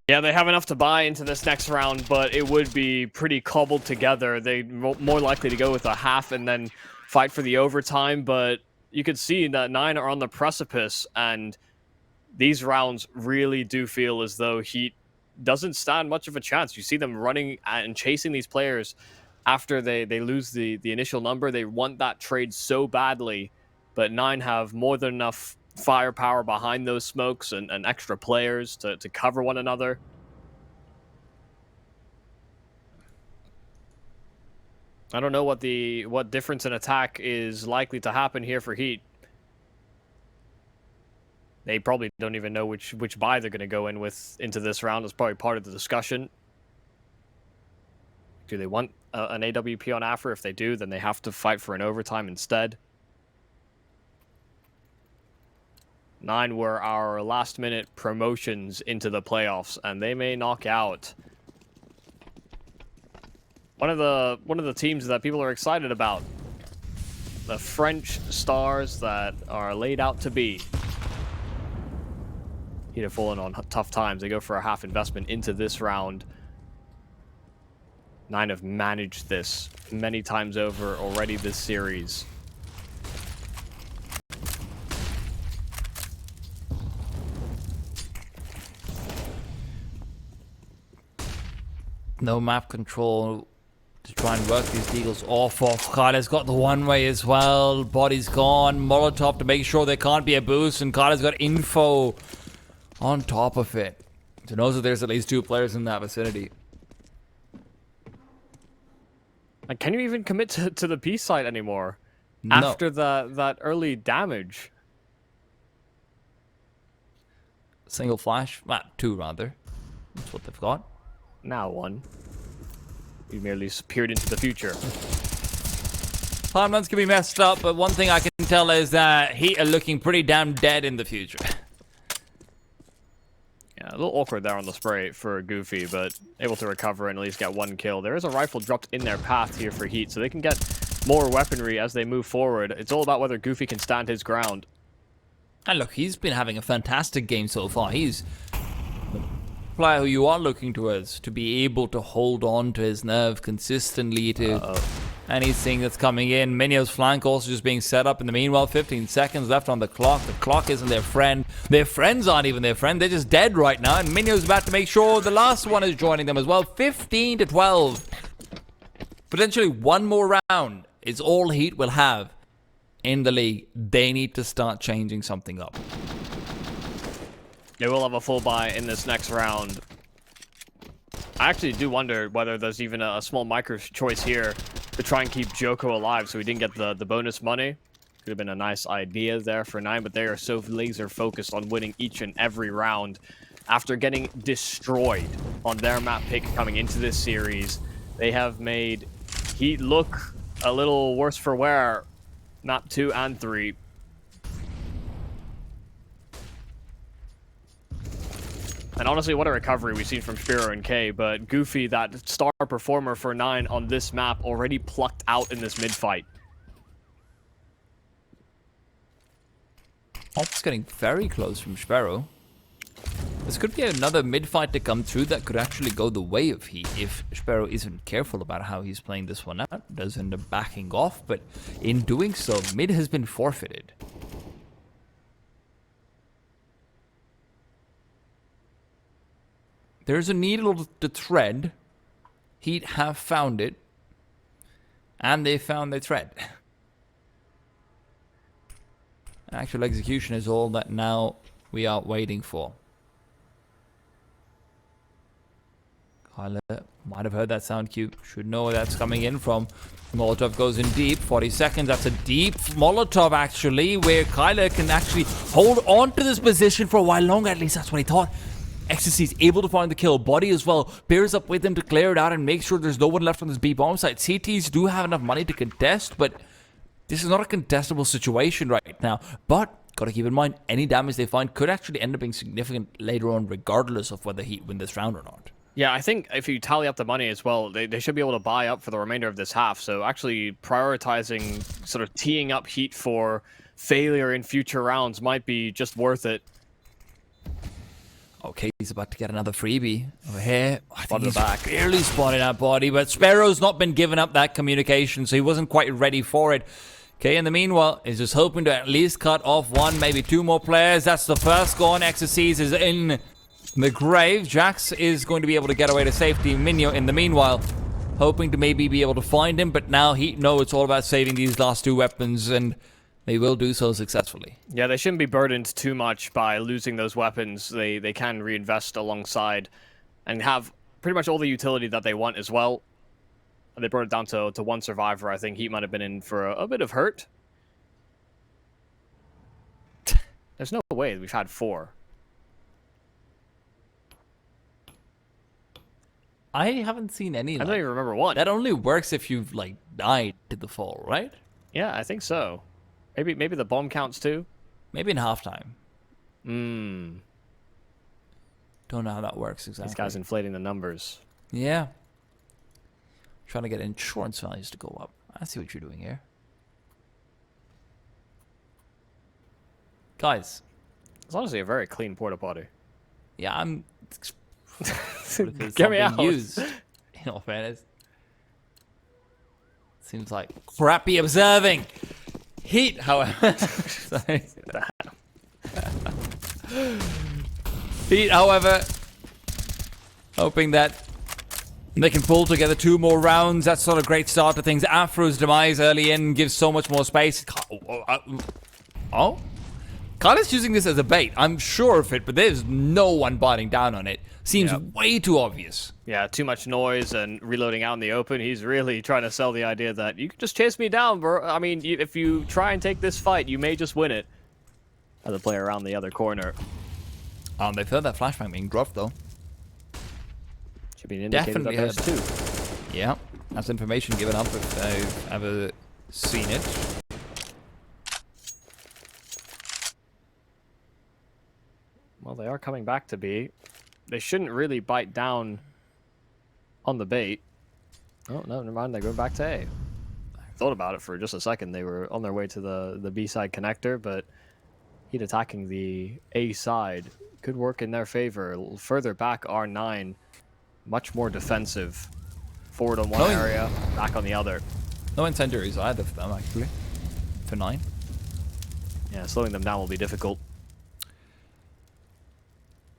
Yeah, they have enough to buy into this next round, but it would be pretty cobbled together. They're more likely to go with a half and then fight for the overtime, but you could see that 9 are on the precipice, and these rounds really do feel as though HEET doesn't stand much of a chance. You see them running and chasing these players after they lose the initial number. They want that trade so badly, but 9 have more than enough firepower behind those smokes and extra players to cover one another. I don't know what difference in attack is likely to happen here for HEET. They probably don't even know which buy they're going to go in with into this round. It's probably part of the discussion. Do they want an AWP on Afro? If they do, then they have to fight for an overtime instead. 9 were our last-minute promotions into the playoffs, and they may knock out one of the teams that people are excited about. The French stars that are laid out to be. HEET have fallen on tough times. They go for a half investment into this round. 9 have managed this many times over already this series. No map control to try and work these deagles off. Kaila's got the one-way as well. Body's gone. Molotov to make sure there can't be a boost. And Kaila's got info on top of it. So knows that there's at least 2 players in that vicinity. And can you even commit to the B site anymore? No. After that early damage? Single flash. 2 rather. That's what they've got. Now 1. You merely peered into the future. Timelines can be messed up, but one thing I can tell is that HEET are looking pretty damn dead in the future. Yeah, a little awkward there on the spray for Goofy, but able to recover and at least get 1 kill. There is a rifle dropped in their path here for HEET, so they can get more weaponry as they move forward. It's all about whether Goofy can stand his ground. And look, he's been having a fantastic game so far. He's the player who you are looking towards to be able to hold on to his nerve consistently to Any thing that's coming in. Minio's flank also just being set up in the meanwhile. 15 seconds left on the clock. The clock isn't their friend. Their friends aren't even their friend. They're just dead right now. And Minio's about to make sure the last one is joining them as well. 15 to 12. Potentially one more round is all Heat will have in the league. They need to start changing something up. They will have a full buy in this next round. I actually do wonder whether there's even a small micro choice here to try and keep Joko alive so he didn't get the bonus money. Could have been a nice idea there for 9, but they are so laser focused on winning each and every round after getting destroyed on their map pick coming into this series. They have made Heat look a little worse for wear, map 2 and 3. And honestly, what a recovery we've seen from Spiro and K, but Goofy, that star performer for 9 on this map, already plucked out in this mid-fight. It's getting very close from Sparrow. This could be another mid-fight to come through that could actually go the way of Heat if Sparrow isn't careful about how he's playing this one out. Does end up backing off, but in doing so, mid has been forfeited. There's a needle to thread. Heat have found it. And they found the thread. Actual execution is all that now we are waiting for. Kyler might have heard that sound cue. Should know where that's coming in from. Molotov goes in deep. 40 seconds. That's a deep Molotov, actually, where Kyler can actually hold on to this position for a while longer. At least that's what he thought. Ecstasy's able to find the kill. Body as well pairs up with him to clear it out and make sure there's no one left on this B bomb site. CTs do have enough money to contest, but this is not a contestable situation right now. But gotta keep in mind, any damage they find could actually end up being significant later on, regardless of whether Heat win this round or not. Yeah, I think if you tally up the money as well, they should be able to buy up for the remainder of this half. So actually prioritizing sort of teeing up Heat for failure in future rounds might be just worth it. Okay, he's about to get another freebie over here. I think he's back. barely spotted that body, but Sparrow's not been given up that communication, so he wasn't quite ready for it. Okay, in the meanwhile, he's just hoping to at least cut off one, maybe two more players. That's the first gone. Exorcise is in the grave. Jax is going to be able to get away to safety. Minio, in the meanwhile, hoping to maybe be able to find him, but now Heat know it's all about saving these last two weapons, and they will do so successfully. Yeah, they shouldn't be burdened too much by losing those weapons. They can reinvest alongside and have pretty much all the utility that they want as well. They brought it down to one survivor. I think Heat might have been in for a bit of hurt. There's no way we've had 4. I haven't seen any. I don't even remember one. That only works if you've, like, died to the fall, right? Yeah, I think so. Maybe the bomb counts too? Maybe in halftime. Don't know how that works exactly. This guy's inflating the numbers. Yeah. Trying to get insurance values to go up. I see what you're doing here. Guys. It's honestly a very clean porta potty. Yeah, I'm... Get me out. Used, in all fairness. Seems like crappy observing. Heat, however... Sorry. Heat, however... hoping that they can pull together 2 more rounds. That's not a great start to things. HEETafroo's demise early in gives so much more space. Oh? Kyle's using this as a bait. I'm sure of it, but there's no one biting down on it. Seems way too obvious. Yeah, too much noise and reloading out in the open. He's really trying to sell the idea that you can just chase me down, bro. I mean, if you try and take this fight, you may just win it. Other player around the other corner. They've heard that flashbang being dropped, though. Should be an indicator that there's 2. Yeah, that's information given up if I've ever seen it. Well, they are coming back to B. They shouldn't really bite down on the bait. Oh, no, never mind. They're going back to A. I thought about it for just a second. They were on their way to the B side connector, but Heat attacking the A side could work in their favor. Further back, R9, much more defensive. Forward on one area, back on the other. No incendiaries either for them, actually. For 9. Yeah, slowing them down will be difficult.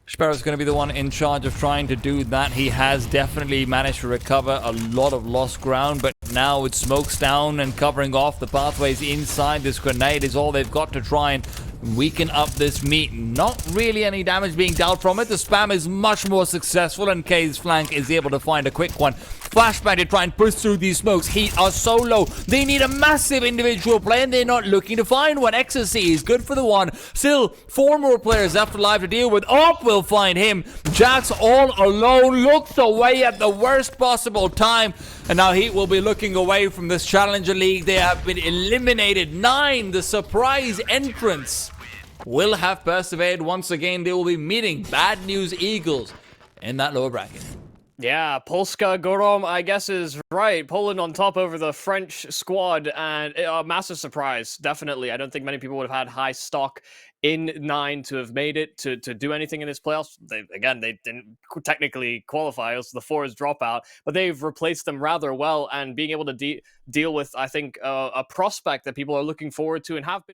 Sparrow's going to be the one in charge of trying to do that. He has definitely managed to recover a lot of lost ground, but now with smokes down and covering off the pathways inside, this grenade is all they've got to try and weaken up this meat. Not really any damage being dealt from it. The spam is much more successful, and K's flank is able to find a quick one. Flashbang to try and push through these smokes. Heat are so low. They need a massive individual play, and they're not looking to find one. XSC is good for the one. Still, 4 more players left alive to deal with. Op will find him. Jax all alone looks away at the worst possible time. And now Heat will be looking away from this Challenger League. They have been eliminated. 9, the surprise entrance, will have persevered once again. They will be meeting Bad News Eagles in that lower bracket. Yeah, Polska Gorom, I guess, is right. Poland on top over the French squad, and a massive surprise, definitely. I don't think many people would have had high stock in 9 to have made it, to do anything in this playoffs. They didn't technically qualify, so the 4 is dropout, but they've replaced them rather well, and being able to deal with, I think, a prospect that people are looking forward to and have been